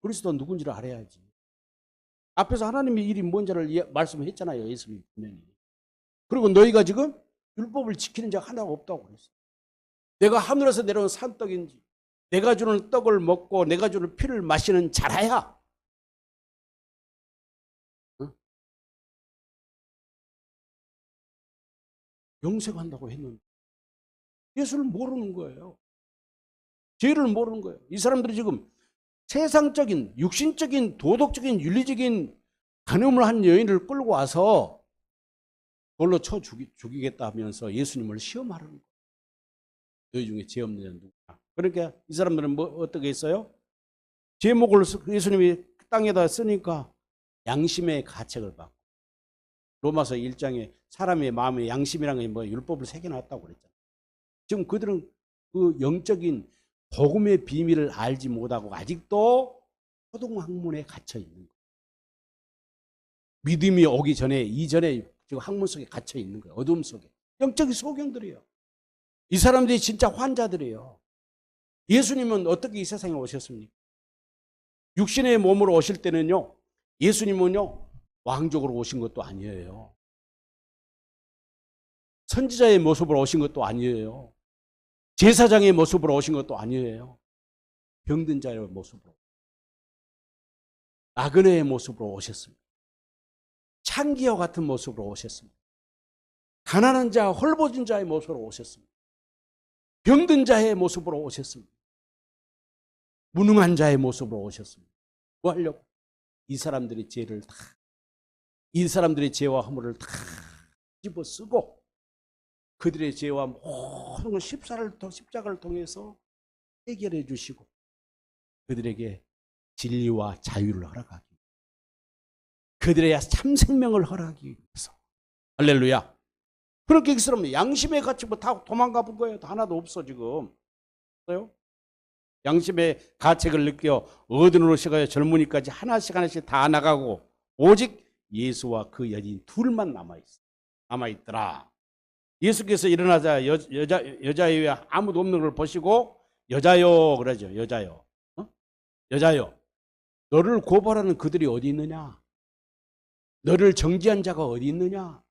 그리스도가 누군지를 알아야지. 앞에서 하나님의 일이 뭔지를 말씀했잖아요. 예수님 분명히. 그리고 너희가 지금 율법을 지키는 자가 하나가 없다고 그랬어요. 내가 하늘에서 내려온 산떡인지 내가 주는 떡을 먹고 내가 주는 피를 마시는 자라야 영생한다고 했는데 예수를 모르는 거예요. 죄를 모르는 거예요. 이 사람들이 지금 세상적인 육신적인 도덕적인 윤리적인 간음을 한 여인을 끌고 와서 돌로 쳐 죽이겠다 하면서 예수님을 시험하라는 거예요. 너희 중에 죄 없는 자는 누구냐. 그러니까 이 사람들은 어떻게 했어요? 제목을 예수님이 땅에다 쓰니까 양심의 가책을 받고 로마서 1장에 사람의 마음에 양심이라는 게 율법을 새겨놨다고 그랬잖아요. 지금 그들은 그 영적인 복음의 비밀을 알지 못하고 아직도 초등학문에 갇혀 있는 거예요. 믿음이 오기 전에 이전에 지금 학문 속에 갇혀 있는 거예요. 어둠 속에. 영적인 소경들이에요. 이 사람들이 진짜 환자들이에요. 예수님은 어떻게 이 세상에 오셨습니까? 육신의 몸으로 오실 때는요. 예수님은요. 왕족으로 오신 것도 아니에요. 선지자의 모습으로 오신 것도 아니에요. 제사장의 모습으로 오신 것도 아니에요. 병든 자의 모습으로. 나그네의 모습으로 오셨습니다. 창기와 같은 모습으로 오셨습니다. 가난한 자, 헐벗은 자의 모습으로 오셨습니다. 병든 자의 모습으로 오셨습니다. 무능한 자의 모습으로 오셨습니다. 뭐 하려고? 이 사람들의 죄를 다, 이 사람들의 죄와 허물을 다 집어 쓰고 그들의 죄와 모든 십자가를 통해서 해결해 주시고 그들에게 진리와 자유를 허락하기 위해서 그들의 참 생명을 허락하기 위해서 할렐루야. 그렇게 이 사람은 양심의 가치 다 도망가 본 거예요. 다 하나도 없어 지금. 없어요? 양심의 가책을 느껴 어른으로 시가요 젊은이까지 하나씩 하나씩 다 나가고 오직 예수와 그 여인 둘만 남아있더라. 예수께서 일어나자 여자의 아무도 없는 걸 보시고 여자요 그러죠. 여자요. 여자요. 너를 고발하는 그들이 어디 있느냐? 너를 정죄한 자가 어디 있느냐?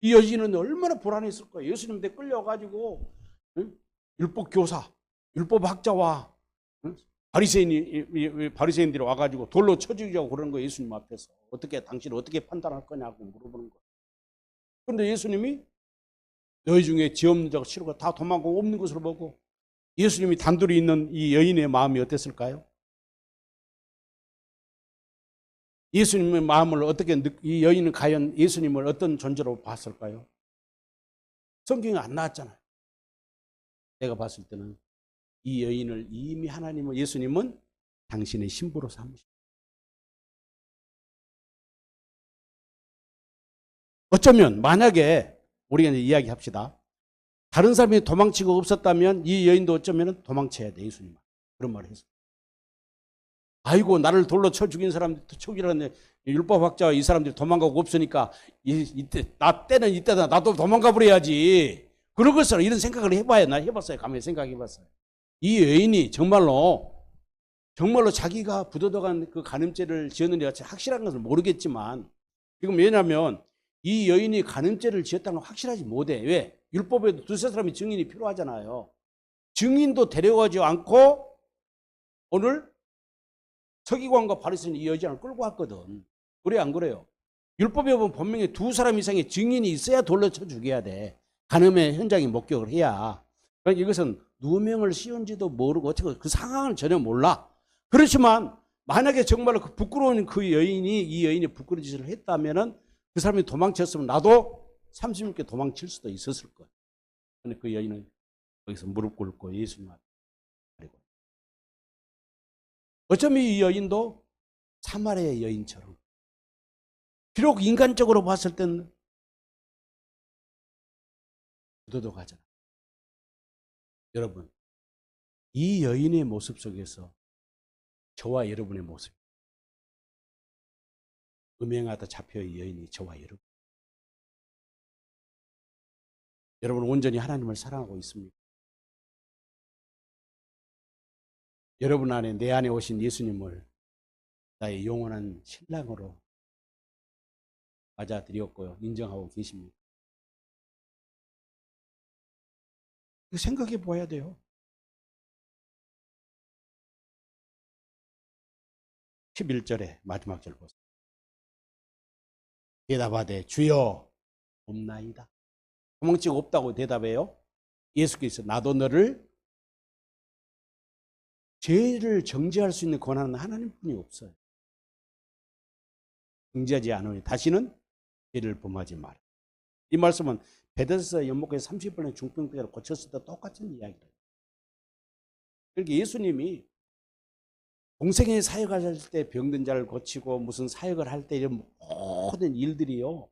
이 여인은 얼마나 불안했을 거예요. 예수님한테 끌려가지고 율법 교사, 율법 학자와 바리새인들이 와가지고 돌로 쳐 죽이자고 그러는 거예요. 예수님 앞에서. 당신은 어떻게 판단할 거냐고 물어보는 거예요. 그런데 예수님이 너희 중에 죄 없는 자가 싫어가 다 도망가고 없는 것으로 보고 예수님이 단둘이 있는 이 여인의 마음이 어땠을까요? 예수님의 마음을 이 여인은 과연 예수님을 어떤 존재로 봤을까요? 성경에 안 나왔잖아요. 내가 봤을 때는 이 여인을 이미 예수님은 당신의 신부로 삼으셨어요. 어쩌면 만약에 우리가 이제 이야기합시다. 다른 사람이 도망치고 없었다면 이 여인도 어쩌면 도망쳐야 돼. 예수님 그런 말을 했어요. 아이고 나를 돌로 쳐 죽인 사람들 죽이라는 율법학자와 이 사람들이 도망가고 없으니까 나 때는 이때다 나도 도망가 버려야지. 그런 것을 이런 생각을 해봤어요. 가만히 생각해봤어요. 이 여인이 정말로 자기가 부도덕한 그 간음죄를 지었는지 확실한 것을 모르겠지만 지금 왜냐하면 이 여인이 간음죄를 지었다는 건 확실하지 못해. 왜? 율법에도 두세 사람이 증인이 필요하잖아요. 증인도 데려가지 않고 오늘 서기관과 바리새인이 이 여자를 끌고 왔거든. 그래 안 그래요? 율법에 보면 분명히 두 사람 이상의 증인이 있어야 돌로 쳐 죽여야 돼. 간음의 현장에 목격을 해야. 그러니까 이것은 누명을 씌운지도 모르고 어떻게 그 상황을 전혀 몰라. 그렇지만 만약에 정말로 그 부끄러운 이 여인이 부끄러운 짓을 했다면은 그 사람이 도망쳤으면 나도 30년 도망칠 수도 있었을 거예요. 근데 그 여인은 거기서 무릎 꿇고 예수님 앞에 어쩌면 이 여인도 사마리아 여인처럼 비록 인간적으로 봤을 때는 부도덕하잖아. 여러분, 이 여인의 모습 속에서 저와 여러분의 모습, 음행하다 잡혀의 여인이 저와 여러분. 여러분 온전히 하나님을 사랑하고 있습니까? 여러분 안에, 내 안에 오신 예수님을 나의 영원한 신랑으로 맞아들였고요. 인정하고 계십니까? 생각해 봐야 돼요. 11절에 마지막 절 보세요. 대답하되 주여 없나이다. 도망치고 없다고 대답해요. 예수께서 나도 너를, 죄를 정죄할 수 있는 권한은 하나님뿐이 없어요. 정죄하지 않으니 다시는 죄를 범하지 마라. 이 말씀은 베데스다 연못가에서 30번의 중풍병을 고쳤을 때 똑같은 이야기예요. 그러니까 예수님이 공생의 사역을 할 때 병든 자를 고치고 무슨 사역을 할 때 이런 모든 일들이요,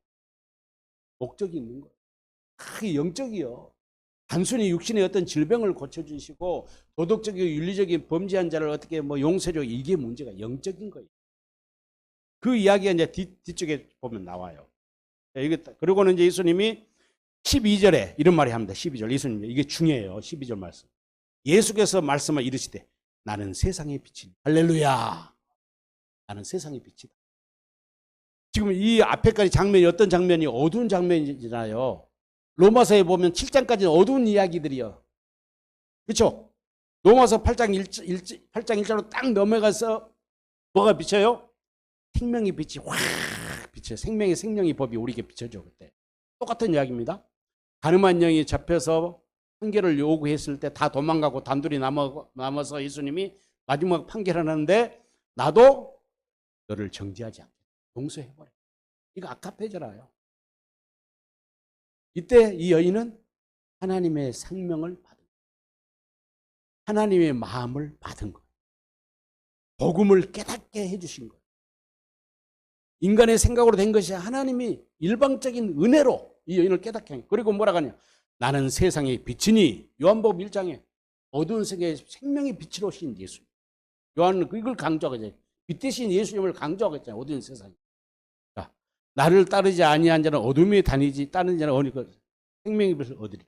목적이 있는 거예요. 크게 영적이요. 단순히 육신의 어떤 질병을 고쳐주시고 도덕적이고 윤리적인 범죄한 자를 어떻게 용서해주고, 이게 문제가 영적인 거예요. 그 이야기가 이제 뒤쪽에 보면 나와요. 그리고는 이제 예수님이 12절에 이런 말이 합니다. 12절. 예수님, 이게 중요해요. 12절 말씀. 예수께서 말씀을 이르시되 나는 세상의 빛이니. 할렐루야. 나는 세상의 빛이다. 지금 이 앞에까지 장면이 어떤 장면이 어두운 장면이잖아요. 로마서에 보면 7장까지는 어두운 이야기들이요. 그렇죠? 로마서 8장 1절로 딱 넘어가서 뭐가 비쳐요? 생명의 빛이 확 비쳐요. 생명의 법이 우리에게 비춰져. 그때 똑같은 이야기입니다. 가늠한 영이 잡혀서 판결을 요구했을 때 다 도망가고 단둘이 남아서 예수님이 마지막 판결하는데 나도 너를 정죄하지 않겠다. 용서해버려. 이거 아카페잖아요. 이때 이 여인은 하나님의 생명을 받은 거예요. 하나님의 마음을 받은 거예요. 복음을 깨닫게 해주신 거예요. 인간의 생각으로 된 것이 하나님이 일방적인 은혜로 이 여인을 깨닫게 한 거예요. 그리고 뭐라고 하냐? 나는 세상의 빛이니. 요한복음 1장에 어두운 세계에 생명의 빛으로 오신 예수님. 요한은 이걸 강조하고, 빛 대신 예수님을 강조하고 있잖아요. 어두운 세상에. 자, 나를 따르지 아니한 자는 어둠에 다니지, 따르는 자는 생명의 빛을 얻으리라.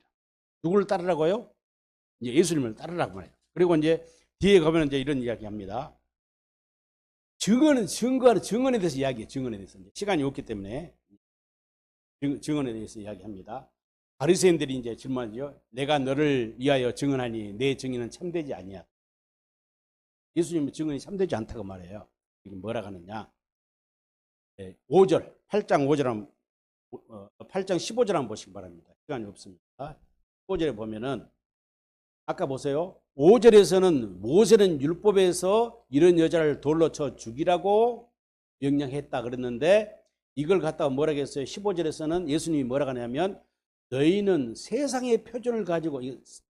누구를 따르라고요? 이제 예수님을 따르라고 말해요. 그리고 이제 뒤에 가면 이제 이런 이야기 합니다. 증언에 대해서 이야기해요. 증언에 대해서. 시간이 없기 때문에 증언에 대해서 이야기합니다. 바리새인들이 이제 질문하죠. 내가 너를 위하여 증언하니 내 증인은 참되지 아니야. 예수님의 증언이 참되지 않다고 말해요. 이게 뭐라고 하느냐? 5절, 8장 5절 8장 15절 한번 보시기 바랍니다. 시간이 없습니다. 15절에 보면은 아까 보세요. 5절에서는 모세는 율법에서 이런 여자를 돌로 쳐 죽이라고 명령했다 그랬는데, 이걸 갖다가 뭐라고 했어요? 15절에서는 예수님이 뭐라고 하냐면, 너희는 세상의 표준을 가지고,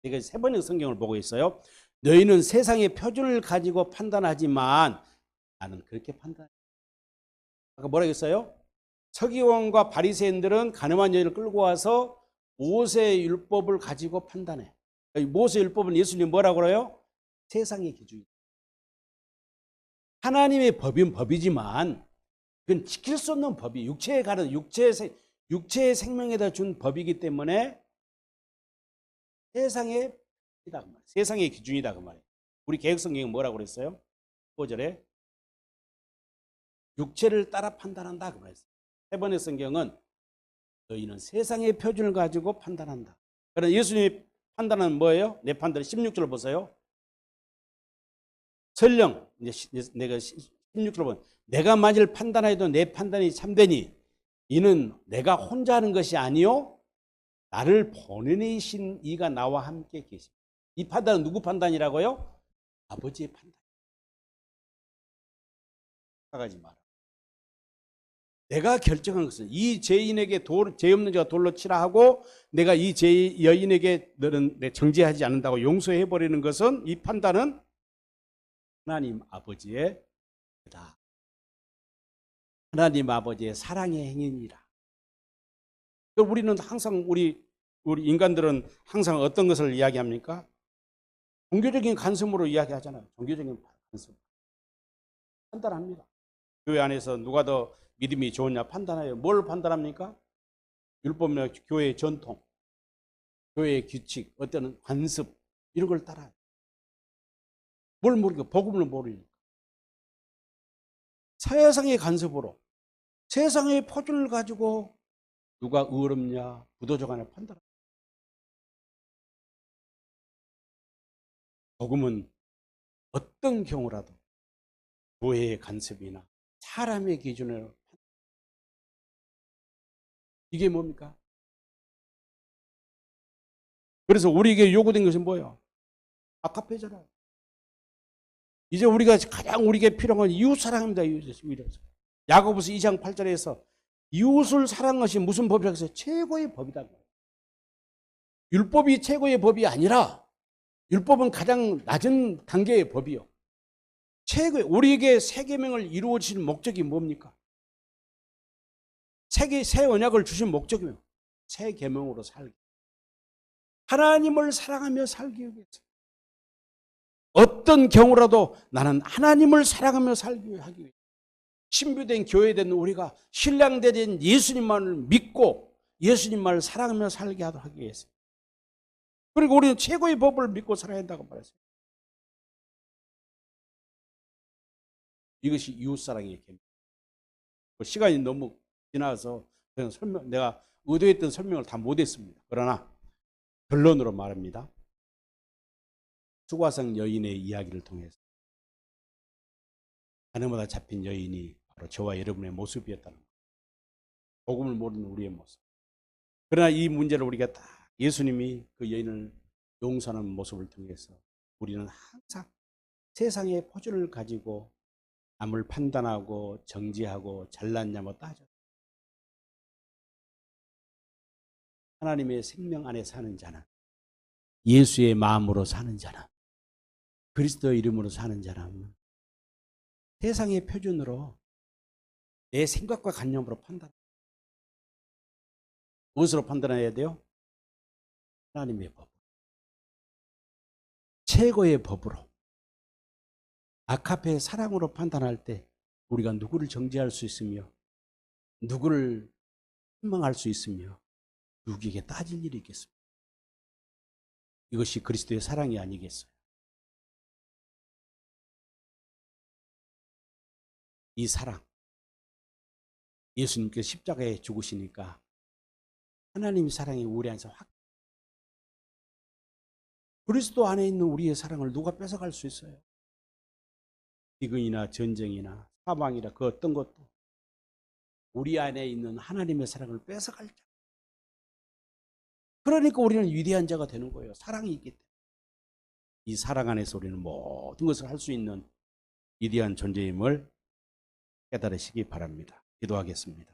제가 세 번의 성경을 보고 있어요. 너희는 세상의 표준을 가지고 판단하지만 나는 그렇게 판단해. 아까 뭐라고 했어요? 서기관과 바리새인들은 가늠한 여인을 끌고 와서 모세의 율법을 가지고 판단해. 모세의 율법은 예수님이 뭐라고 그래요? 세상의 기준이다. 하나님의 법은 법이지만 그건 지킬 수 없는 법이, 육체에 가는 육체의 생명에다 준 법이기 때문에 세상의 기준이다 그 말이에요. 우리 개혁성경은 뭐라고 그랬어요? 5절에 육체를 따라 판단한다 그 말이에요. 세 번의 성경은 너희는 세상의 표준을 가지고 판단한다. 그러나 예수님이 판단은 뭐예요? 내 판단은 16절 보세요. 설령 내가 16절 보면 내가 만일 판단해도 내 판단이 참되니 이는 내가 혼자 하는 것이 아니요 나를 보내신 이가 나와 함께 계십니다. 이 판단은 누구 판단이라고요? 아버지의 판단. 생각하지 마라. 내가 결정한 것은 이 죄인에게 죄 없는 자가 돌로 치라 하고 내가 이 여인에게 너는 정죄하지 않는다고 용서해 버리는 것은, 이 판단은 하나님 아버지의 다 하나님 아버지의 사랑의 행위니라. 우리는 항상 우리 인간들은 항상 어떤 것을 이야기합니까? 종교적인 관습으로 이야기하잖아요. 종교적인 관습. 판단합니다. 교회 안에서 누가 더 믿음이 좋으냐 판단해요. 뭘 판단합니까? 율법이나 교회의 전통, 교회의 규칙, 어떤 관습 이런 걸 따라요. 뭘 모르니까 복음을 모르니까. 세상의 관습으로 세상의 표준을 가지고 누가 의롭냐 부도적 간에 판단합니다. 복음은 어떤 경우라도 교회의 간섭이나 사람의 기준으로 이게 뭡니까? 그래서 우리에게 요구된 것은 뭐예요? 아카페잖아요. 이제 우리가 가장 우리에게 필요한 건 이웃 사랑입니다. 야고보서 2장 8절에서 이웃을 사랑하는 것이 무슨 법이라고 해서 최고의 법이다. 율법이 최고의 법이 아니라 율법은 가장 낮은 단계의 법이요. 최고의 우리에게 새 계명을 이루어 주신 목적이 뭡니까? 새 언약을 주신 목적이요. 새 계명으로 살기. 하나님을 사랑하며 살기 위해서. 어떤 경우라도 나는 하나님을 사랑하며 살기 하기 위해 신부된 교회된 우리가 신랑된 예수님만을 믿고 예수님만을 사랑하며 살게 하기 위해서. 그리고 우리는 최고의 법을 믿고 살아야 한다고 말했어요. 이것이 이웃사랑의 계명. 시간이 너무 지나서 내가 의도했던 설명을 다 못했습니다. 그러나 결론으로 말합니다. 수과성 여인의 이야기를 통해서 하늘마다 잡힌 여인이 바로 저와 여러분의 모습이었다는 것. 복음을 모르는 우리의 모습. 그러나 이 문제를 우리가 다 예수님이 그 여인을 용서하는 모습을 통해서 우리는 항상 세상의 표준을 가지고 남을 판단하고 정지하고 잘났냐 뭐 따져. 하나님의 생명 안에 사는 자는 예수의 마음으로 사는 자는 그리스도의 이름으로 사는 자는 세상의 표준으로 내 생각과 관념으로 판단. 무엇으로 판단해야 돼요? 하나님의 법. 최고의 법으로. 아카페의 사랑으로 판단할 때 우리가 누구를 정죄할 수 있으며 누구를 실망할 수 있으며 누구에게 따질 일이 있겠습니까? 이것이 그리스도의 사랑이 아니겠어요? 이 사랑, 예수님께서 십자가에 죽으시니까 하나님의 사랑이 우리 안에서 확 그리스도 안에 있는 우리의 사랑을 누가 뺏어갈 수 있어요? 기근이나 전쟁이나 사망이나 그 어떤 것도 우리 안에 있는 하나님의 사랑을 뺏어갈 자. 그러니까 우리는 위대한 자가 되는 거예요. 사랑이 있기 때문에. 이 사랑 안에서 우리는 모든 것을 할 수 있는 위대한 존재임을 깨달으시기 바랍니다. 기도하겠습니다.